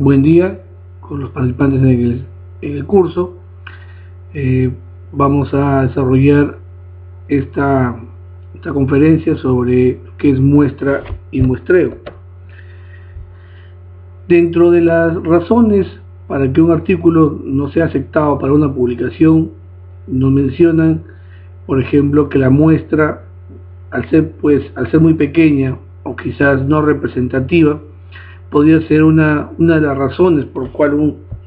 Buen día con los participantes en el curso. Vamos a desarrollar esta conferencia sobre qué es muestra y muestreo. Dentro de las razones para que un artículo no sea aceptado para una publicación, nos mencionan, por ejemplo, que la muestra, al ser muy pequeña o quizás no representativa, podría ser una de las razones por cual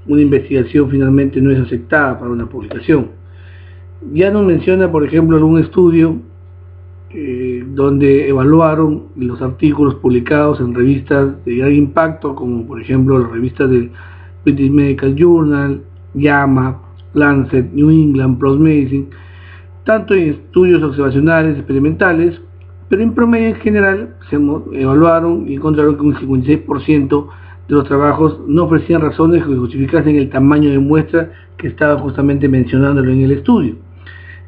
una investigación finalmente no es aceptada para una publicación. Ya nos menciona, por ejemplo, algún estudio donde evaluaron los artículos publicados en revistas de gran impacto, como por ejemplo las revistas del British Medical Journal, JAMA, Lancet, New England, PLOS Medicine, tanto en estudios observacionales, experimentales, pero en promedio en general se evaluaron y encontraron que un 56% de los trabajos no ofrecían razones que justificasen el tamaño de muestra que estaba justamente mencionándolo en el estudio.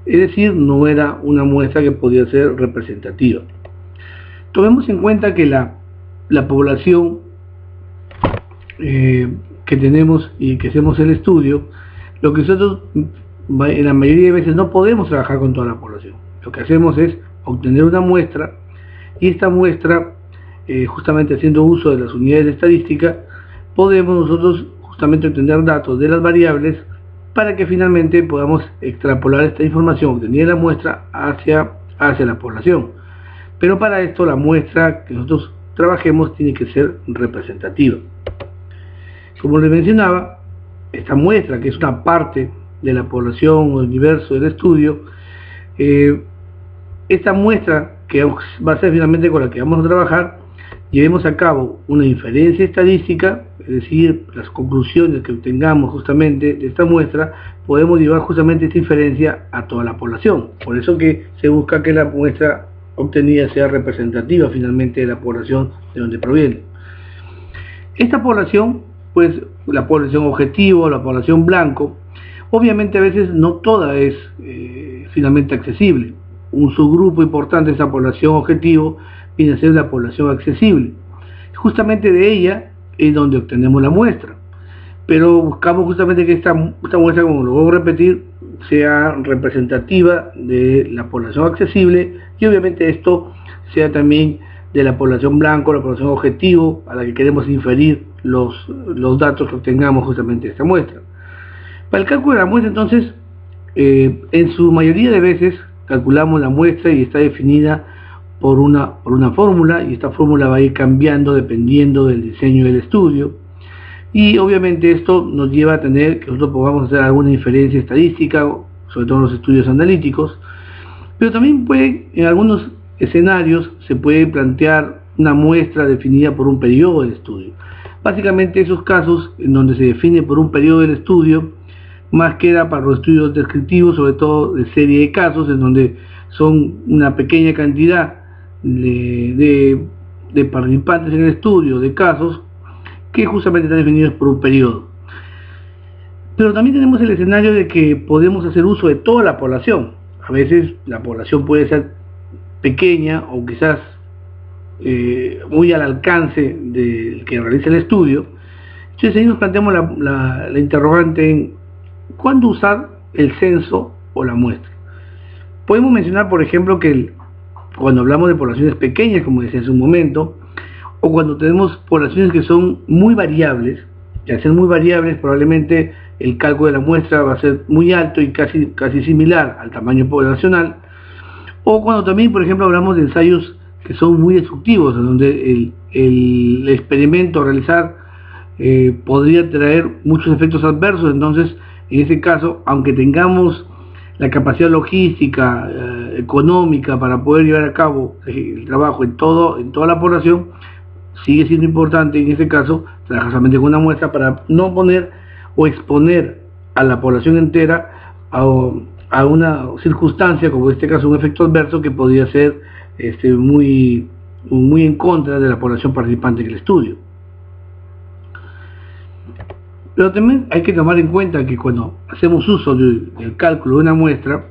Es decir, no era una muestra que podía ser representativa. Tomemos en cuenta que la población que tenemos y que hacemos el estudio, lo que nosotros en la mayoría de veces no podemos trabajar con toda la población. Lo que hacemos es obtener una muestra, y esta muestra, justamente haciendo uso de las unidades de estadística, podemos nosotros justamente obtener datos de las variables para que finalmente podamos extrapolar esta información obtenida de la muestra hacia la población. Pero para esto la muestra que nosotros trabajemos tiene que ser representativa. Como les mencionaba, esta muestra, que es una parte de la población o del universo del estudio, esta muestra que va a ser finalmente con la que vamos a trabajar, llevemos a cabo una inferencia estadística, es decir, las conclusiones que obtengamos justamente de esta muestra, podemos llevar justamente esta inferencia a toda la población. Por eso que se busca que la muestra obtenida sea representativa finalmente de la población de donde proviene. Esta población, pues la población objetivo, la población blanco, obviamente a veces no toda es finalmente accesible. Un subgrupo importante de esa población objetivo viene a ser la población accesible. Justamente de ella es donde obtenemos la muestra. Pero buscamos justamente que esta muestra, como lo voy a repetir, sea representativa de la población accesible, y obviamente esto sea también de la población blanca, la población objetivo, a la que queremos inferir los datos que obtengamos justamente de esta muestra. Para el cálculo de la muestra, entonces, en su mayoría de veces calculamos la muestra y está definida por una fórmula, y esta fórmula va a ir cambiando dependiendo del diseño del estudio, y obviamente esto nos lleva a tener que nosotros podamos hacer alguna inferencia estadística, sobre todo en los estudios analíticos, pero también en algunos escenarios se puede plantear una muestra definida por un periodo del estudio. Básicamente esos casos en donde se define por un periodo del estudio, más queda para los estudios descriptivos, sobre todo de serie de casos, en donde son una pequeña cantidad de participantes en el estudio, de casos, que justamente están definidos por un periodo. Pero también tenemos el escenario de que podemos hacer uso de toda la población. A veces la población puede ser pequeña o quizás muy al alcance del que realiza el estudio. Entonces ahí nos planteamos la interrogante en ¿cuándo usar el censo o la muestra? Podemos mencionar, por ejemplo, que cuando hablamos de poblaciones pequeñas, como decía hace un momento, o cuando tenemos poblaciones que son muy variables, y al ser muy variables probablemente el cálculo de la muestra va a ser muy alto y casi similar al tamaño poblacional, o cuando también, por ejemplo, hablamos de ensayos que son muy destructivos, en donde el experimento a realizar podría traer muchos efectos adversos. Entonces, en ese caso, aunque tengamos la capacidad logística, económica para poder llevar a cabo el trabajo en toda la población, sigue siendo importante en ese caso trabajar solamente con una muestra para no poner o exponer a la población entera a una circunstancia, como en este caso un efecto adverso que podría ser muy en contra de la población participante en el estudio. Pero también hay que tomar en cuenta que cuando hacemos uso del cálculo de una muestra,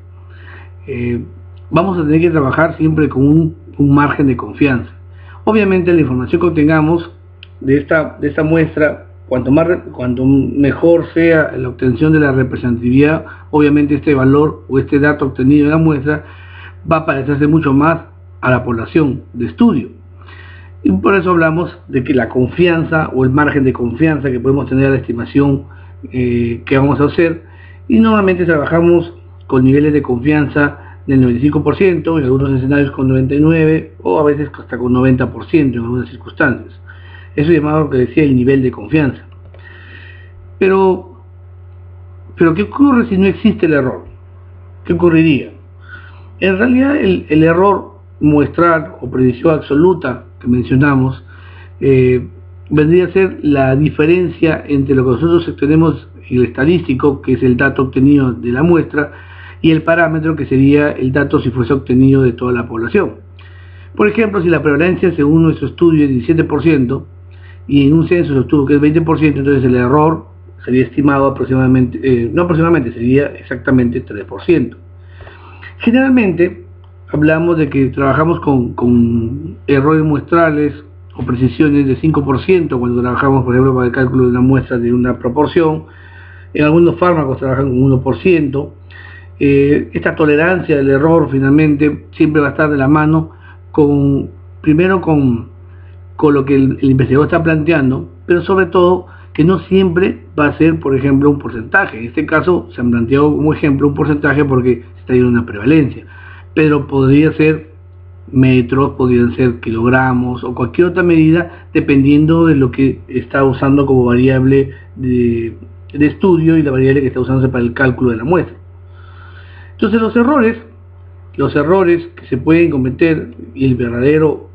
vamos a tener que trabajar siempre con un margen de confianza. Obviamente la información que obtengamos de esta muestra cuanto mejor sea la obtención de la representatividad, obviamente este valor o este dato obtenido en la muestra va a parecerse mucho más a la población de estudio. Y por eso hablamos de que la confianza o el margen de confianza que podemos tener a la estimación que vamos a hacer, y normalmente trabajamos con niveles de confianza del 95%, en algunos escenarios con 99% o a veces hasta con 90% en algunas circunstancias. Eso es llamado, lo que decía, el nivel de confianza. Pero ¿qué ocurre si no existe el error? ¿Qué ocurriría? En realidad el error muestral o predicción absoluta que mencionamos vendría a ser la diferencia entre lo que nosotros obtenemos en el estadístico, que es el dato obtenido de la muestra, y el parámetro, que sería el dato si fuese obtenido de toda la población. Por ejemplo, si la prevalencia según nuestro estudio es 17% y en un censo se obtuvo que es 20%, entonces el error sería estimado aproximadamente, no aproximadamente, sería exactamente 3%. Generalmente hablamos de que trabajamos con errores muestrales o precisiones de 5% cuando trabajamos, por ejemplo, para el cálculo de una muestra de una proporción. En algunos fármacos trabajan con 1%. Esta tolerancia del error finalmente siempre va a estar de la mano primero con lo que el investigador está planteando, pero sobre todo que no siempre va a ser, por ejemplo, un porcentaje. En este caso se han planteado como ejemplo un porcentaje porque se está viendo una prevalencia, pero podría ser metros, podrían ser kilogramos o cualquier otra medida dependiendo de lo que está usando como variable de estudio y la variable que está usándose para el cálculo de la muestra. Entonces los errores que se pueden cometer y el verdadero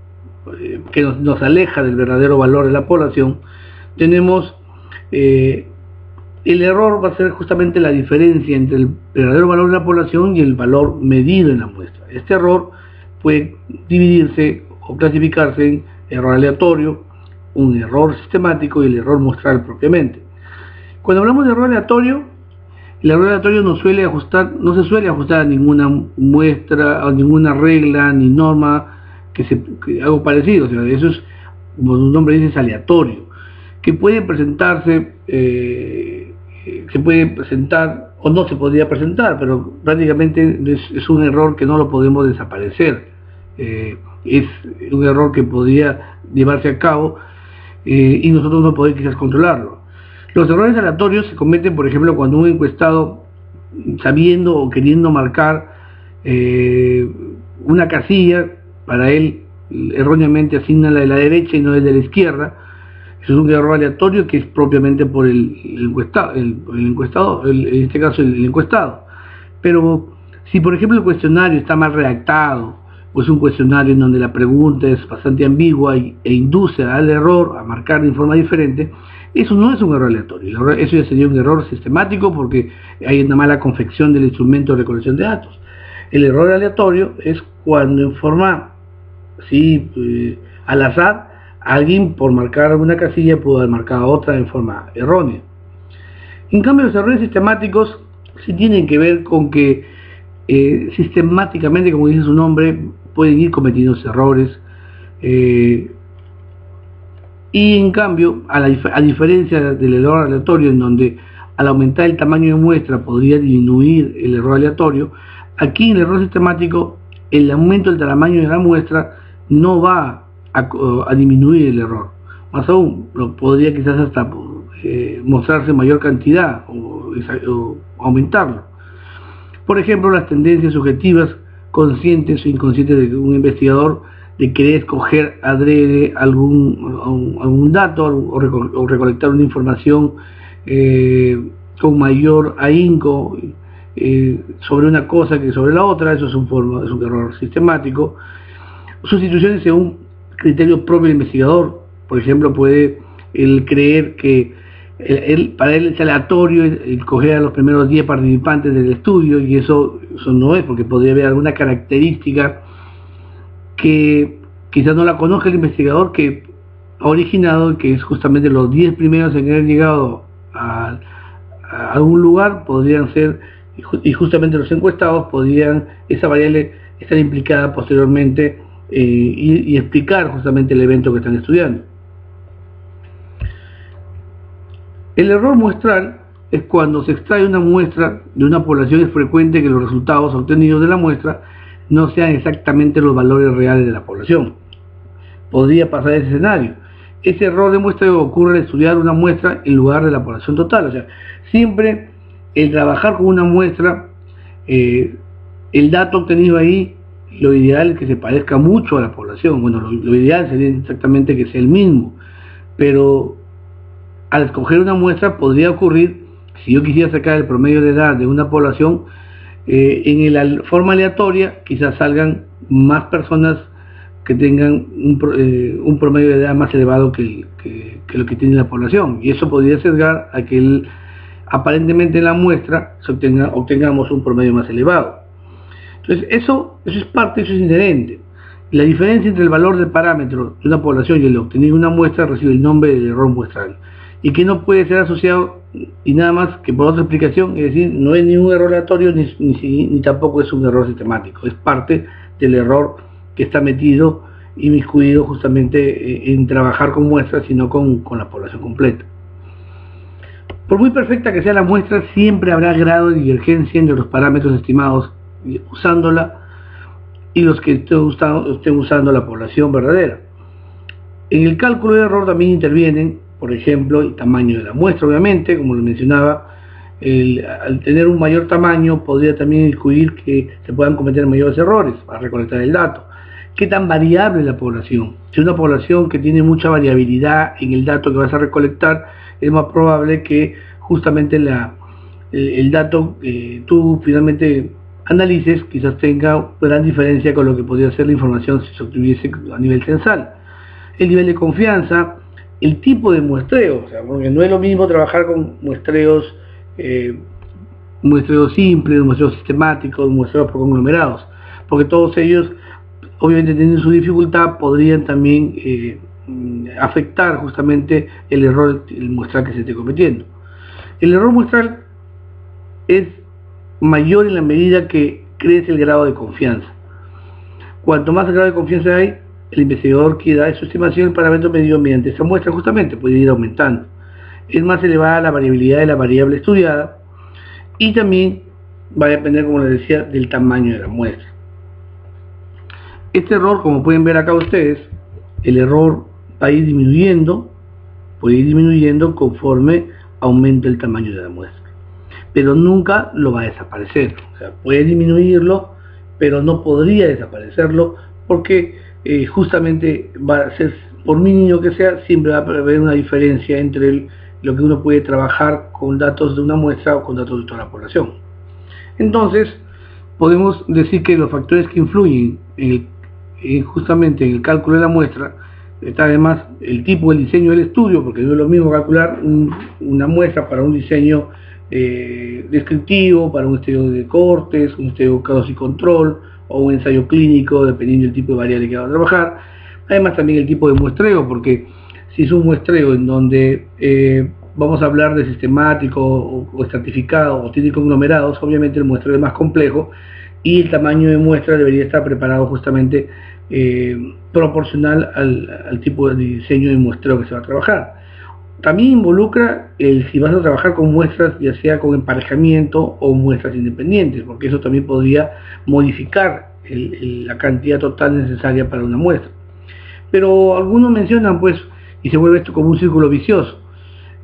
que nos aleja del verdadero valor de la población, tenemos el error va a ser justamente la diferencia entre el verdadero valor de la población y el valor medido en la muestra. Este error puede dividirse o clasificarse en error aleatorio, un error sistemático y el error muestral propiamente. Cuando hablamos de error aleatorio, el error aleatorio no se suele ajustar a ninguna muestra, a ninguna regla ni norma algo parecido. O sea, eso es, como su nombre dice, es aleatorio, que puede presentarse, se puede presentar o no se podría presentar, pero prácticamente es un error que no lo podemos desaparecer. Es un error que podría llevarse a cabo y nosotros no podemos quizás controlarlo. Los errores aleatorios se cometen, por ejemplo, cuando un encuestado, sabiendo o queriendo marcar una casilla, para él erróneamente asigna la de la derecha y no la de la izquierda. Eso es un error aleatorio que es propiamente por el encuestado, en este caso el encuestado. Pero si, por ejemplo, el cuestionario está mal redactado, o es un cuestionario en donde la pregunta es bastante ambigua e induce al error a marcar de forma diferente, eso no es un error aleatorio. Eso ya sería un error sistemático porque hay una mala confección del instrumento de recolección de datos. El error aleatorio es cuando en forma al azar, alguien por marcar alguna casilla pudo haber marcado otra en forma errónea. En cambio, los errores sistemáticos sí tienen que ver con que sistemáticamente, como dice su nombre, pueden ir cometiendo errores, y en cambio, a diferencia del error aleatorio, en donde al aumentar el tamaño de muestra podría disminuir el error aleatorio, aquí en el error sistemático el aumento del tamaño de la muestra no va a disminuir el error, más aún podría quizás hasta mostrarse mayor cantidad o aumentarlo. Por ejemplo, las tendencias subjetivas conscientes o inconscientes de un investigador de querer escoger adrede algún dato o recolectar una información con mayor ahínco sobre una cosa que sobre la otra. Eso es un error sistemático. Sustituciones según criterio propio del investigador. Por ejemplo, puede él creer que para él es aleatorio escoger a los primeros 10 participantes del estudio, y eso no es, porque podría haber alguna característica que quizás no la conozca el investigador, que ha originado que es justamente los 10 primeros en haber llegado a algún lugar podrían ser, y justamente los encuestados podrían, esa variable estar implicada posteriormente y explicar justamente el evento que están estudiando. El error muestral es cuando se extrae una muestra de una población. Es frecuente que los resultados obtenidos de la muestra no sean exactamente los valores reales de la población. Podría pasar ese escenario. Ese error de muestreo ocurre al estudiar una muestra en lugar de la población total. O sea, siempre el trabajar con una muestra, el dato obtenido ahí, lo ideal es que se parezca mucho a la población. Bueno, lo ideal sería exactamente que sea el mismo, pero al escoger una muestra podría ocurrir, si yo quisiera sacar el promedio de edad de una población, en la forma aleatoria quizás salgan más personas que tengan un promedio de edad más elevado que lo que tiene la población, y eso podría sesgar a que aparentemente en la muestra obtengamos un promedio más elevado. Entonces eso es parte, eso es inherente. La diferencia entre el valor del parámetro de una población y el obtenido de una muestra recibe el nombre del error muestral, y que no puede ser asociado y nada más que por otra explicación, es decir, no es ni un error aleatorio ni tampoco es un error sistemático, es parte del error que está metido, inmiscuido justamente en trabajar con muestras y no con la población completa. Por muy perfecta que sea la muestra, siempre habrá grado de divergencia entre los parámetros estimados usándola y los que estén usando la población verdadera. En el cálculo de error también intervienen, por ejemplo, el tamaño de la muestra, obviamente, como lo mencionaba. Al tener un mayor tamaño podría también incluir que se puedan cometer mayores errores para recolectar el dato. ¿Qué tan variable es la población? Si es una población que tiene mucha variabilidad en el dato que vas a recolectar, es más probable que justamente el dato que tú finalmente analices quizás tenga gran diferencia con lo que podría ser la información si se obtuviese a nivel censal. El nivel de confianza, el tipo de muestreo, o sea, porque no es lo mismo trabajar con muestreos simples, muestreos sistemáticos, muestreos por conglomerados, porque todos ellos, obviamente teniendo su dificultad, podrían también afectar justamente el error, el muestral que se esté cometiendo. El error muestral es mayor en la medida que crece el grado de confianza. Cuanto más grado de confianza hay, el investigador que da su estimación, el parámetro medido mediante esa muestra justamente puede ir aumentando. Es más elevada la variabilidad de la variable estudiada, y también va a depender, como les decía, del tamaño de la muestra. Este error, como pueden ver acá ustedes, el error va a ir disminuyendo, puede ir disminuyendo conforme aumenta el tamaño de la muestra, pero nunca lo va a desaparecer. O sea, puede disminuirlo, pero no podría desaparecerlo, porque justamente va a ser, por mínimo que sea, siempre va a haber una diferencia entre lo que uno puede trabajar con datos de una muestra o con datos de toda la población. Entonces, podemos decir que los factores que influyen justamente en el cálculo de la muestra está además el tipo, el diseño del estudio, porque no es lo mismo calcular una muestra para un diseño descriptivo, para un estudio de cortes, un estudio de casos y control, o un ensayo clínico, dependiendo del tipo de variable que va a trabajar. Además también el tipo de muestreo, porque si es un muestreo en donde vamos a hablar de sistemático o estratificado o tiene conglomerados, obviamente el muestreo es más complejo y el tamaño de muestra debería estar preparado justamente proporcional al tipo de diseño de muestreo que se va a trabajar. También involucra si vas a trabajar con muestras, ya sea con emparejamiento o muestras independientes, porque eso también podría modificar la cantidad total necesaria para una muestra. Pero algunos mencionan, pues, y se vuelve esto como un círculo vicioso,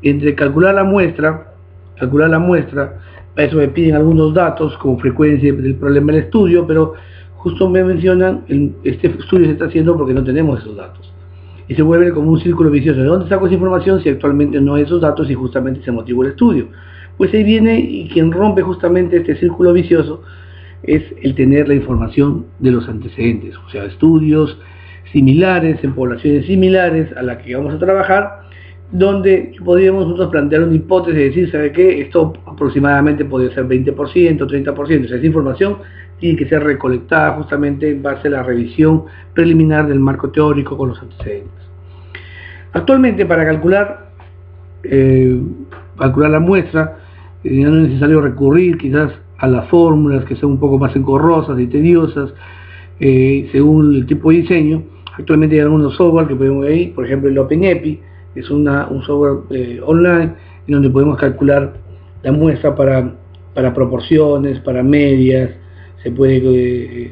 entre calcular la muestra, para eso me piden algunos datos como frecuencia del problema del estudio, pero justo me mencionan, este estudio se está haciendo porque no tenemos esos datos. Y se vuelve como un círculo vicioso. ¿De dónde saco esa información si actualmente no hay esos datos y justamente se motivó el estudio? Pues ahí viene, y quien rompe justamente este círculo vicioso es el tener la información de los antecedentes, o sea, estudios similares en poblaciones similares a la que vamos a trabajar, donde podríamos nosotros plantear una hipótesis y decir, ¿sabe qué? Esto aproximadamente podría ser 20%, 30%, o sea, esa información tiene que ser recolectada justamente en base a la revisión preliminar del marco teórico con los antecedentes. Actualmente, para calcular la muestra, no es necesario recurrir quizás a las fórmulas que son un poco más engorrosas y tediosas, según el tipo de diseño. Actualmente hay algunos software que podemos ver ahí, por ejemplo el OpenEpi, es un software online en donde podemos calcular la muestra para proporciones, para medias, se puede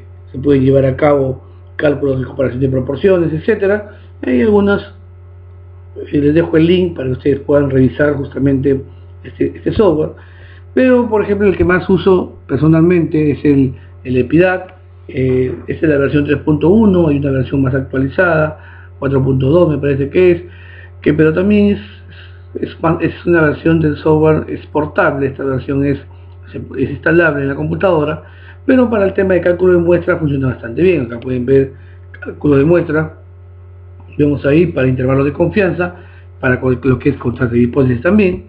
llevar a cabo cálculos de comparación de proporciones, etcétera. Hay algunas, les dejo el link para que ustedes puedan revisar justamente este software, pero por ejemplo el que más uso personalmente es el EPIDAT. Esta es la versión 3.1, hay una versión más actualizada, 4.2 me parece que es, pero también es una versión del software exportable. Esta versión es instalable en la computadora, pero para el tema de cálculo de muestra funciona bastante bien. Acá pueden ver cálculo de muestra, vemos ahí para intervalos de confianza, para lo que es contraste de hipótesis también.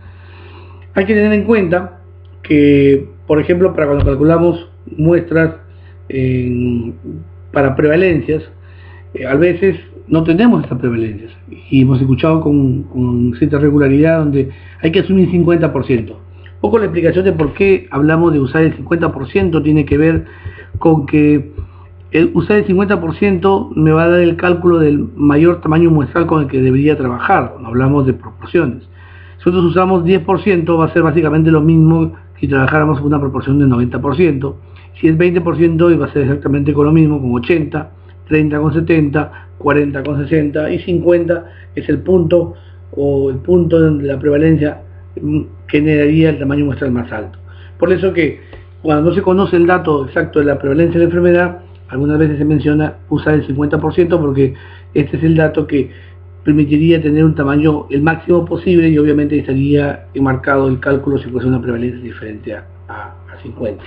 Hay que tener en cuenta que, por ejemplo, para cuando calculamos muestras para prevalencias, a veces no tenemos estas prevalencias y hemos escuchado con cierta regularidad donde hay que asumir 50%. Un poco la explicación de por qué hablamos de usar el 50% tiene que ver con que usar el 50% me va a dar el cálculo del mayor tamaño muestral con el que debería trabajar cuando hablamos de proporciones. Si nosotros usamos 10%, va a ser básicamente lo mismo si trabajáramos con una proporción de 90%. Si es 20%, va a ser exactamente con lo mismo, con 80, 30 con 70, 40 con 60 y 50 es el punto de la prevalencia que generaría el tamaño muestral más alto. Por eso que cuando no se conoce el dato exacto de la prevalencia de la enfermedad, algunas veces se menciona usar el 50% porque este es el dato que permitiría tener un tamaño el máximo posible y obviamente estaría enmarcado el cálculo si fuese una prevalencia diferente a 50.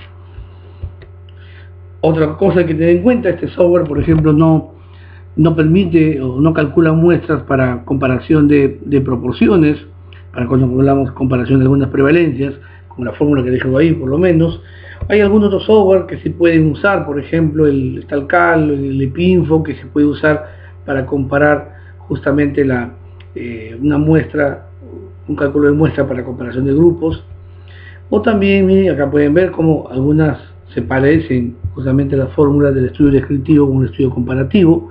Otra cosa que tener en cuenta, este software por ejemplo no permite o no calcula muestras para comparación de proporciones, para cuando hablamos comparación de algunas prevalencias, como la fórmula que dejo ahí por lo menos. Hay algunos otros software que se pueden usar, por ejemplo el Stalcal, el EPINFO, que se puede usar para comparar justamente una muestra, un cálculo de muestra para comparación de grupos. O también, miren, acá pueden ver cómo algunas se parecen justamente a las fórmulas del estudio descriptivo con un estudio comparativo,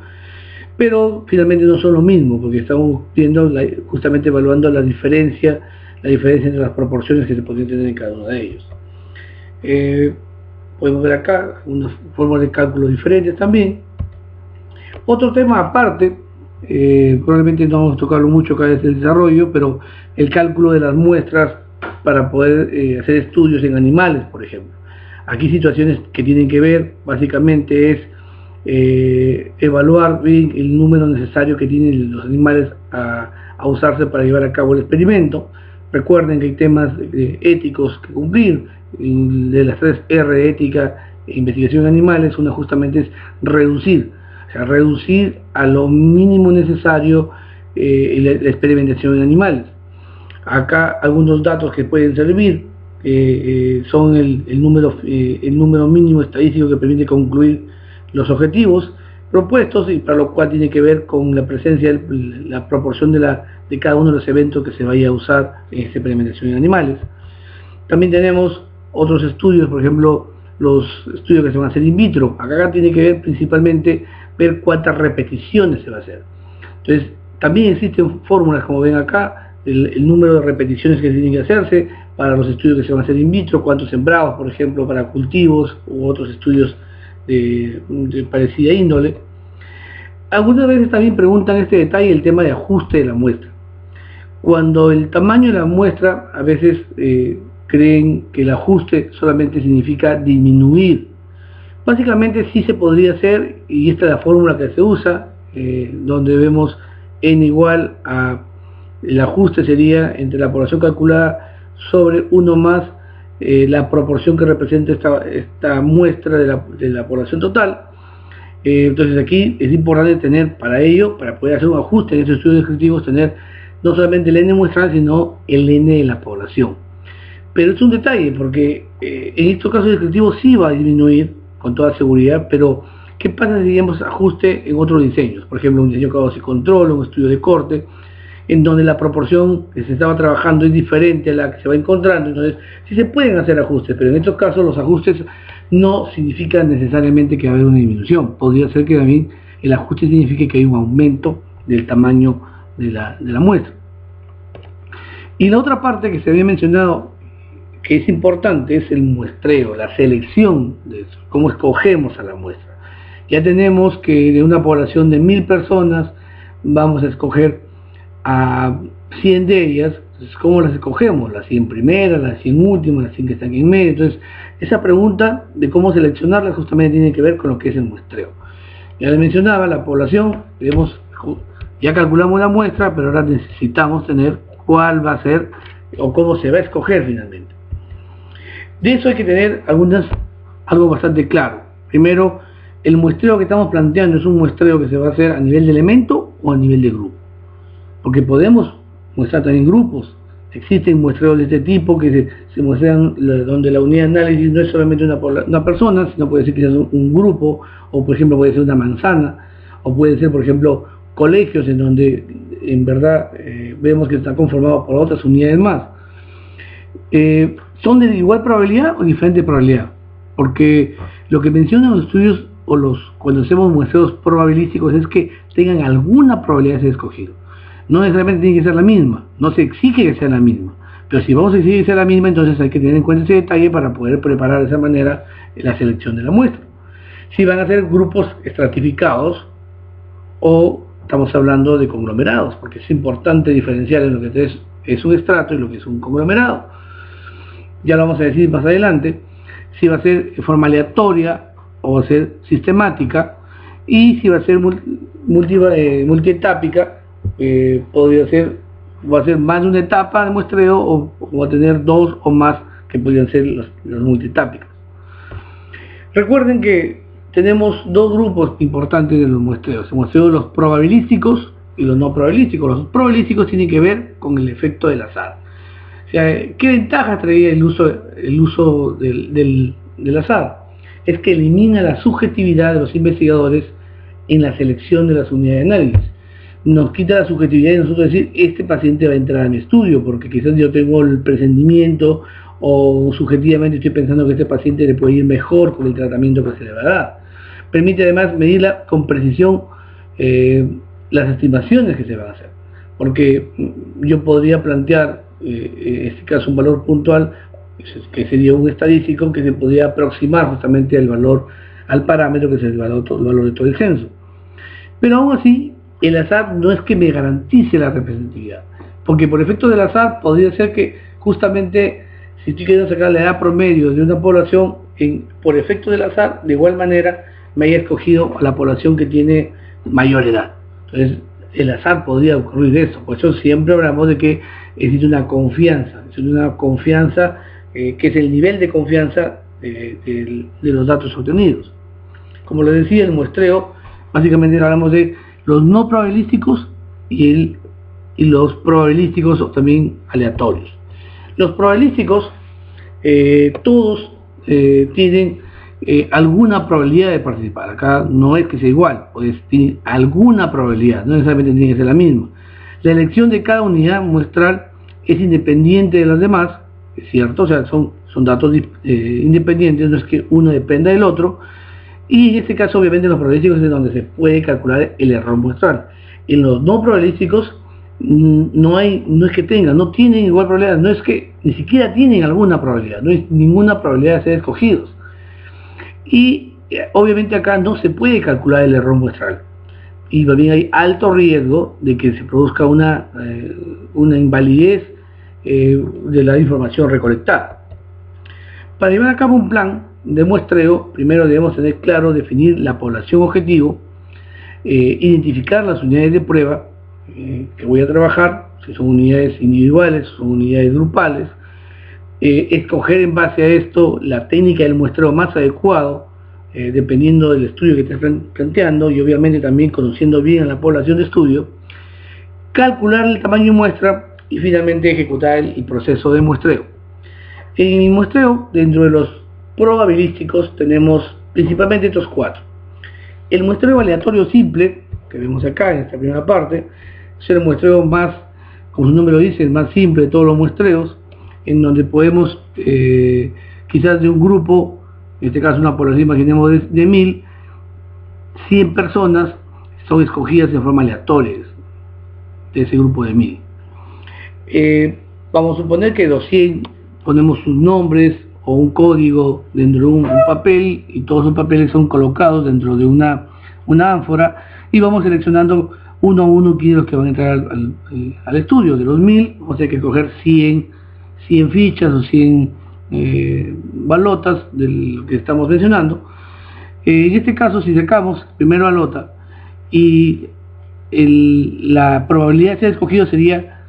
pero finalmente no son lo mismo, porque estamos viendo justamente evaluando la diferencia entre las proporciones que se podrían tener en cada uno de ellos. Podemos ver acá unas formas de cálculo diferentes también. Otro tema aparte, probablemente no vamos a tocarlo mucho acá desde el desarrollo, pero el cálculo de las muestras para poder hacer estudios en animales, por ejemplo. Aquí situaciones que tienen que ver básicamente es evaluar bien el número necesario que tienen los animales a usarse para llevar a cabo el experimento. Recuerden que hay temas éticos que cumplir, de las 3 R, ética e investigación en animales. Una justamente es reducir a lo mínimo necesario la experimentación en animales. Acá algunos datos que pueden servir son el número mínimo estadístico que permite concluir los objetivos propuestos, y para lo cual tiene que ver con la presencia, la proporción de cada uno de los eventos que se vaya a usar en esta experimentación en animales. También tenemos otros estudios, por ejemplo los estudios que se van a hacer in vitro. Acá tiene que ver principalmente ver cuántas repeticiones se va a hacer. Entonces también existen fórmulas, como ven acá, el número de repeticiones que tienen que hacerse para los estudios que se van a hacer in vitro, cuántos sembrados, por ejemplo, para cultivos u otros estudios de parecida índole. Algunas veces también preguntan este detalle, el tema de ajuste de la muestra. Cuando el tamaño de la muestra, a veces creen que el ajuste solamente significa disminuir. Básicamente sí se podría hacer, y esta es la fórmula que se usa, donde vemos n igual a, el ajuste sería entre la población calculada sobre 1 más la proporción que representa esta muestra de la población total. Entonces aquí es importante tener para ello, para poder hacer un ajuste en estos estudios descriptivos, tener no solamente el n muestral, sino el n de la población. Pero es un detalle, porque en estos casos descriptivos sí va a disminuir con toda seguridad, pero ¿qué pasa si digamos ajuste en otros diseños? Por ejemplo, un diseño causa y control, un estudio de corte, en donde la proporción que se estaba trabajando es diferente a la que se va encontrando. Entonces sí se pueden hacer ajustes, pero en estos casos los ajustes no significan necesariamente que va a haber una disminución. Podría ser que también el ajuste signifique que hay un aumento del tamaño de la muestra. Y la otra parte que se había mencionado, que es importante, es el muestreo, la selección de eso, cómo escogemos a la muestra. Ya tenemos que de una población de 1000 personas vamos a escoger a 100 de ellas. Entonces, ¿cómo las escogemos? Las 100 primeras, las 100 últimas, las 100 que están en medio. Entonces, esa pregunta de cómo seleccionarlas justamente tiene que ver con lo que es el muestreo. Ya les mencionaba, la población, ya calculamos la muestra, pero ahora necesitamos tener cuál va a ser o cómo se va a escoger finalmente. De eso hay que tener algo bastante claro. Primero, el muestreo que estamos planteando es un muestreo que se va a hacer a nivel de elemento o a nivel de grupo. Porque podemos muestrar también grupos. Existen muestreos de este tipo que se muestran donde la unidad de análisis no es solamente una persona, sino puede ser quizás un grupo, o por ejemplo puede ser una manzana, o puede ser por ejemplo colegios en donde en verdad vemos que están conformados por otras unidades más. ¿Son de igual probabilidad o diferente probabilidad? Porque lo que mencionan los estudios cuando hacemos muestreos probabilísticos es que tengan alguna probabilidad de ser escogido. No necesariamente tiene que ser la misma, no se exige que sea la misma, pero si vamos a exigir que sea la misma, entonces hay que tener en cuenta ese detalle para poder preparar de esa manera la selección de la muestra. Si van a ser grupos estratificados o estamos hablando de conglomerados, porque es importante diferenciar en lo que es un estrato y lo que es un conglomerado. Ya lo vamos a decir más adelante, si va a ser de forma aleatoria o va a ser sistemática, y si va a ser multietápica, va a ser más de una etapa de muestreo o va a tener dos o más que podrían ser los multietápicos. Recuerden que tenemos dos grupos importantes de los muestreos: el muestreo de los probabilísticos y los no probabilísticos. Los probabilísticos tienen que ver con el efecto del azar. O sea, ¿qué ventaja traía el uso del azar? Es que elimina la subjetividad de los investigadores en la selección de las unidades de análisis. Nos quita la subjetividad de nosotros decir, este paciente va a entrar a mi estudio, porque quizás yo tengo el presentimiento o subjetivamente estoy pensando que este paciente le puede ir mejor con el tratamiento que se le va a dar. Permite además medirla con precisión las estimaciones que se van a hacer, porque yo podría plantear en este caso un valor puntual que sería un estadístico que se podría aproximar justamente al parámetro que es el valor de todo el censo. Pero aún así, el azar no es que me garantice la representatividad, porque por efecto del azar podría ser que justamente si estoy queriendo sacar la edad promedio de una población, por efecto del azar, de igual manera me haya escogido a la población que tiene mayor edad. Entonces, el azar podría ocurrir eso. Por eso siempre hablamos de que existe una confianza, que es el nivel de confianza de los datos obtenidos. Como les decía, el muestreo, básicamente hablamos de los no probabilísticos y los probabilísticos o también aleatorios. Los probabilísticos, todos tienen alguna probabilidad de participar. Acá no es que sea igual, pues tiene alguna probabilidad, no necesariamente tiene que ser la misma. La elección de cada unidad muestral es independiente de las demás, es cierto, o sea, son datos independientes, no es que uno dependa del otro, y en este caso obviamente en los probabilísticos es donde se puede calcular el error muestral. En los no probabilísticos no es que no tienen igual probabilidad, no es que ni siquiera tienen alguna probabilidad, no hay ninguna probabilidad de ser escogidos. Y obviamente acá no se puede calcular el error muestral, y también hay alto riesgo de que se produzca una invalidez de la información recolectada. Para llevar a cabo un plan de muestreo, primero debemos tener claro definir la población objetivo, identificar las unidades de prueba que voy a trabajar, si son unidades individuales, son unidades grupales, escoger en base a esto la técnica del muestreo más adecuado, dependiendo del estudio que estés planteando, y obviamente también conociendo bien a la población de estudio, calcular el tamaño de muestra y finalmente ejecutar el proceso de muestreo. En el muestreo, dentro de los probabilísticos, tenemos principalmente estos cuatro. El muestreo aleatorio simple, que vemos acá en esta primera parte, es el muestreo más, como su nombre lo dice, el más simple de todos los muestreos, en donde podemos, quizás de un grupo, en este caso una población, imaginemos de 1000, 100 personas son escogidas de forma aleatoria de ese grupo de 1000. Vamos a suponer que los 100 ponemos sus nombres o un código dentro de un papel, y todos los papeles son colocados dentro de una ánfora, y vamos seleccionando uno a uno quiénes los que van a entrar al estudio. De los 1000 vamos a tener que coger 100 fichas o 100 balotas de lo que estamos mencionando. En este caso, si sacamos primero balota y la probabilidad de ser escogido sería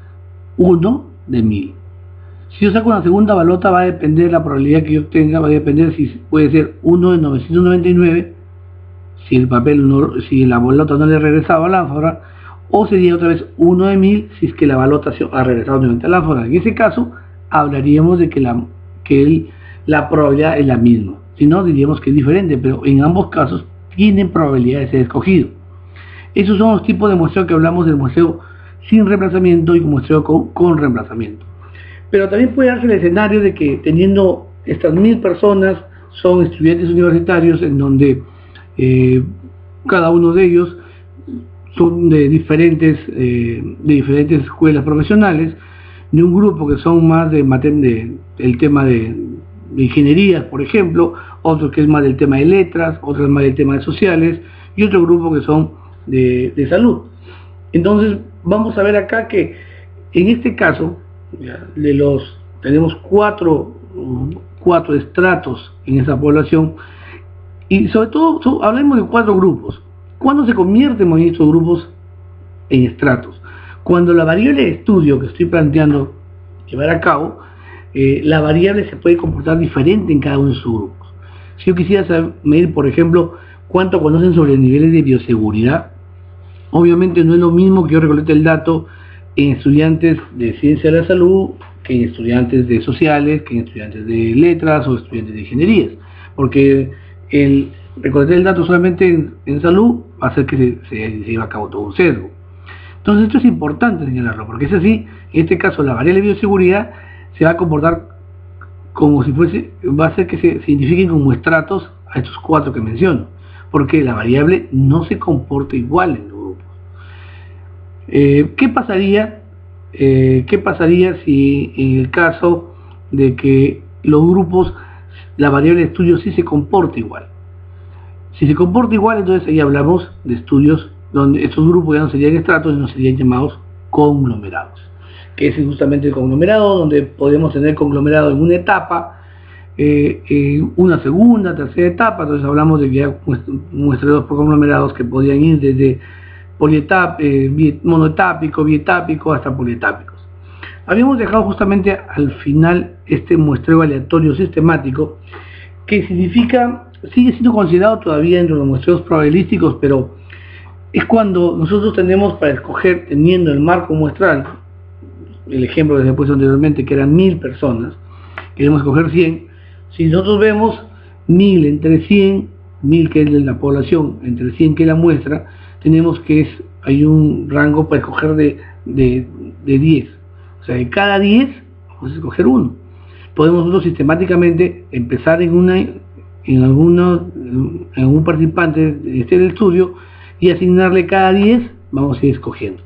1 de 1000. Si yo saco una segunda balota, va a depender la probabilidad que yo obtenga, va a depender si puede ser 1 de 999, si la balota no le ha regresado a la ánfora, o sería otra vez 1 de 1000 si es que la balota ha regresado nuevamente a la ánfora. En ese caso, hablaríamos de que la probabilidad es la misma. Si no, diríamos que es diferente, pero en ambos casos tienen probabilidad de ser escogido. Esos son los tipos de muestreo que hablamos del muestreo sin reemplazamiento y muestreo con reemplazamiento. Pero también puede darse el escenario de que teniendo estas 1000 personas son estudiantes universitarios en donde cada uno de ellos son de diferentes escuelas profesionales, de un grupo que son más del tema de ingenierías, por ejemplo, otro que es más del tema de letras, otro es más del tema de sociales, y otro grupo que son de salud. Entonces vamos a ver acá que en este caso tenemos cuatro estratos en esa población, y sobre todo hablemos de 4 grupos. ¿Cuándo se convierten en estos grupos en estratos? Cuando la variable de estudio que estoy planteando llevar a cabo, la variable se puede comportar diferente en cada uno de sus grupos. Si yo quisiera medir, por ejemplo, cuánto conocen sobre niveles de bioseguridad, obviamente no es lo mismo que yo recolecte el dato en estudiantes de ciencia de la salud, que en estudiantes de sociales, que en estudiantes de letras o estudiantes de ingenierías, porque el recolectar el dato solamente en salud va a hacer que se lleve a cabo todo un sesgo. Entonces esto es importante señalarlo, porque es así, en este caso la variable de bioseguridad se va a comportar como si fuese, va a hacer que se identifiquen como estratos a estos 4 que menciono, porque la variable no se comporta igual en los grupos. ¿Qué pasaría si en el caso de que los grupos, la variable de estudio sí se comporta igual? Si se comporta igual, entonces ahí hablamos de estudios donde estos grupos ya no serían estratos, sino serían llamados conglomerados, que es justamente el conglomerado, donde podemos tener conglomerado en una etapa, una segunda, tercera etapa. Entonces hablamos de que hay muestreos por conglomerados que podrían ir desde monoetápico, bietápico hasta polietápicos. Habíamos dejado justamente al final este muestreo aleatorio sistemático, que sigue siendo considerado todavía entre los muestreos probabilísticos, pero es cuando nosotros tenemos para escoger, teniendo el marco muestral, el ejemplo que se ha puesto anteriormente, que eran 1000 personas, queremos escoger 100. Si nosotros vemos 1000 entre 100, 1000 que es de la población, entre 100 que es la muestra, tenemos que hay un rango para escoger de 10. O sea, de cada 10 vamos a escoger uno. Podemos nosotros sistemáticamente empezar en algún participante de este estudio y asignarle cada 10, vamos a ir escogiendo.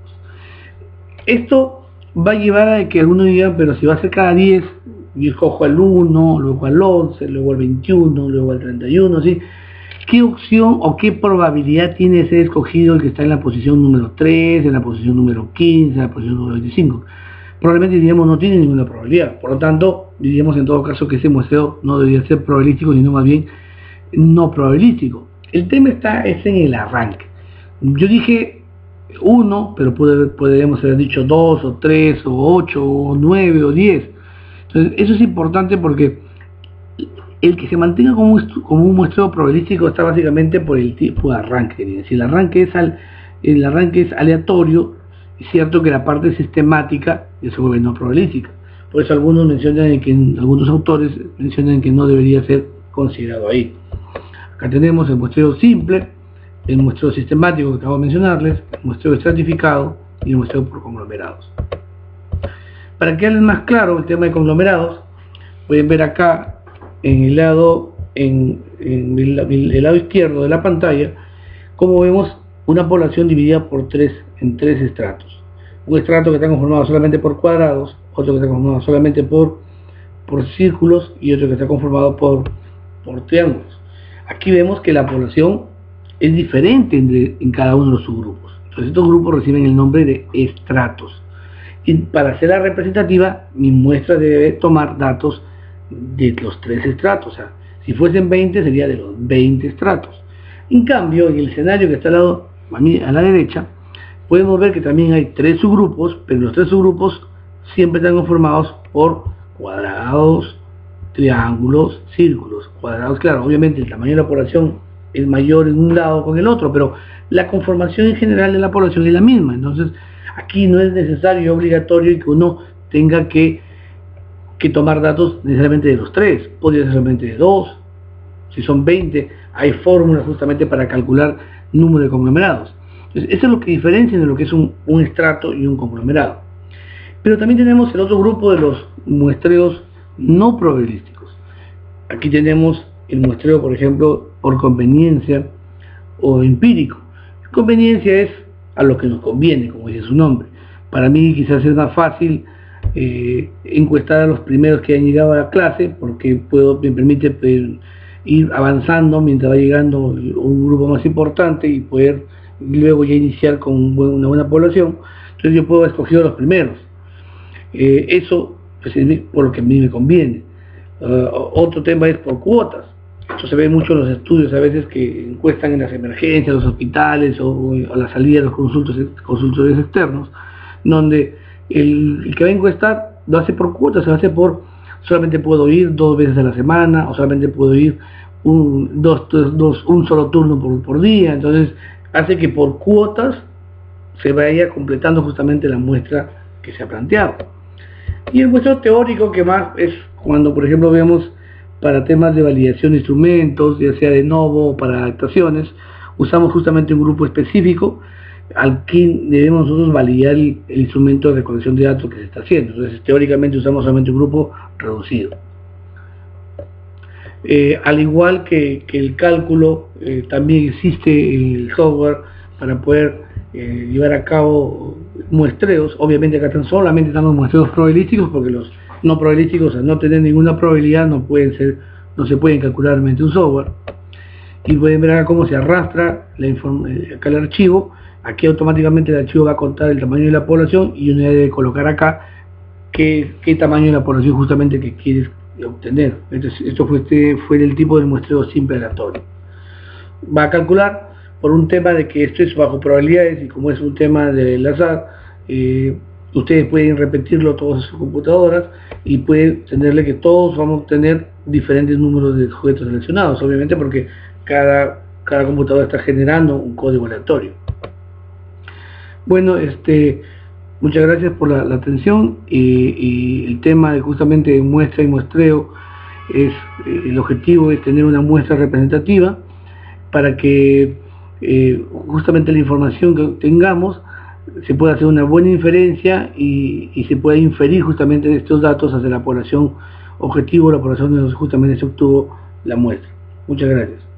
Esto va a llevar a que algunos digan, pero si va a ser cada 10, yo escojo al 1, luego al 11, luego al 21, luego al 31, ¿sí? ¿Qué opción o qué probabilidad tiene ser escogido el que está en la posición número 3, en la posición número 15, en la posición número 25? Probablemente diríamos no tiene ninguna probabilidad. Por lo tanto, diríamos en todo caso que ese muestreo no debería ser probabilístico, sino más bien no probabilístico. El tema es en el arranque. Yo dije 1, pero podríamos haber dicho 2 o 3 o 8 o 9 o 10. Entonces eso es importante porque el que se mantenga como un muestreo probabilístico está básicamente por el tipo de arranque. Si el arranque es aleatorio, es cierto que la parte sistemática se vuelve no probabilística. Por eso algunos autores mencionan que no debería ser considerado ahí. Acá tenemos el muestreo simple, el muestreo sistemático que acabo de mencionarles, el muestreo estratificado y el muestreo por conglomerados. Para que quede más claro el tema de conglomerados, pueden ver acá en el lado izquierdo de la pantalla cómo vemos una población dividida en tres estratos. Un estrato que está conformado solamente por cuadrados, otro que está conformado solamente por círculos y otro que está conformado por triángulos. Aquí vemos que la población es diferente en cada uno de los subgrupos. Entonces estos grupos reciben el nombre de estratos. Y para ser la representativa, mi muestra debe tomar datos de los 3 estratos. O sea, si fuesen 20 sería de los 20 estratos. En cambio, en el escenario que está a la derecha, podemos ver que también hay 3 subgrupos, pero los 3 subgrupos siempre están conformados por cuadrados, triángulos, círculos. Cuadrados, claro, obviamente el tamaño de la población es mayor en un lado con el otro, pero la conformación en general de la población es la misma. Entonces, aquí no es necesario y obligatorio que uno tenga que tomar datos necesariamente de los 3, podría ser solamente de 2. Si son 20, hay fórmulas justamente para calcular número de conglomerados. Entonces, eso es lo que diferencia de lo que es un estrato y un conglomerado. Pero también tenemos el otro grupo de los muestreos no probabilísticos. Aquí tenemos el muestreo, por ejemplo, por conveniencia o empírico. Conveniencia es a lo que nos conviene, como dice su nombre. Para mí quizás es más fácil encuestar a los primeros que han llegado a la clase, porque me permite ir avanzando mientras va llegando un grupo más importante y poder luego ya iniciar con una buena población. Entonces yo puedo escoger a los primeros. Eso pues, es por lo que a mí me conviene. Otro tema es por cuotas. Esto se ve mucho en los estudios a veces que encuestan en las emergencias, los hospitales o a la salida de los consultores externos, donde el que va a encuestar lo hace por cuotas, se hace por solamente puedo ir 2 veces a la semana o solamente puedo ir un solo turno por día. Entonces hace que por cuotas se vaya completando justamente la muestra que se ha planteado. Y el muestreo teórico, que más es cuando, por ejemplo, vemos para temas de validación de instrumentos, ya sea de novo o para adaptaciones, usamos justamente un grupo específico al que debemos nosotros validar el instrumento de recolección de datos que se está haciendo. Entonces, teóricamente usamos solamente un grupo reducido. Al igual que el cálculo, también existe el software para poder llevar a cabo muestreos. Obviamente acá solamente están los muestreos probabilísticos, porque los no probabilísticos, al no tener ninguna probabilidad, no se pueden calcular mediante un software. Y pueden ver acá cómo se arrastra acá el archivo. Aquí automáticamente el archivo va a contar el tamaño de la población y uno debe colocar acá qué tamaño de la población justamente que quieres obtener. Entonces, esto fue el tipo de muestreo simple aleatorio. Va a calcular por un tema de que esto es bajo probabilidades, y como es un tema del azar, ustedes pueden repetirlo todas sus computadoras y pueden tenerle que todos vamos a tener diferentes números de sujetos seleccionados, obviamente porque cada computadora está generando un código aleatorio. Bueno, muchas gracias por la atención, y el tema de justamente muestra y muestreo el objetivo es tener una muestra representativa para que justamente la información que tengamos se pueda hacer una buena inferencia y se pueda inferir justamente de estos datos hacia la población objetivo, la población donde justamente se obtuvo la muestra. Muchas gracias.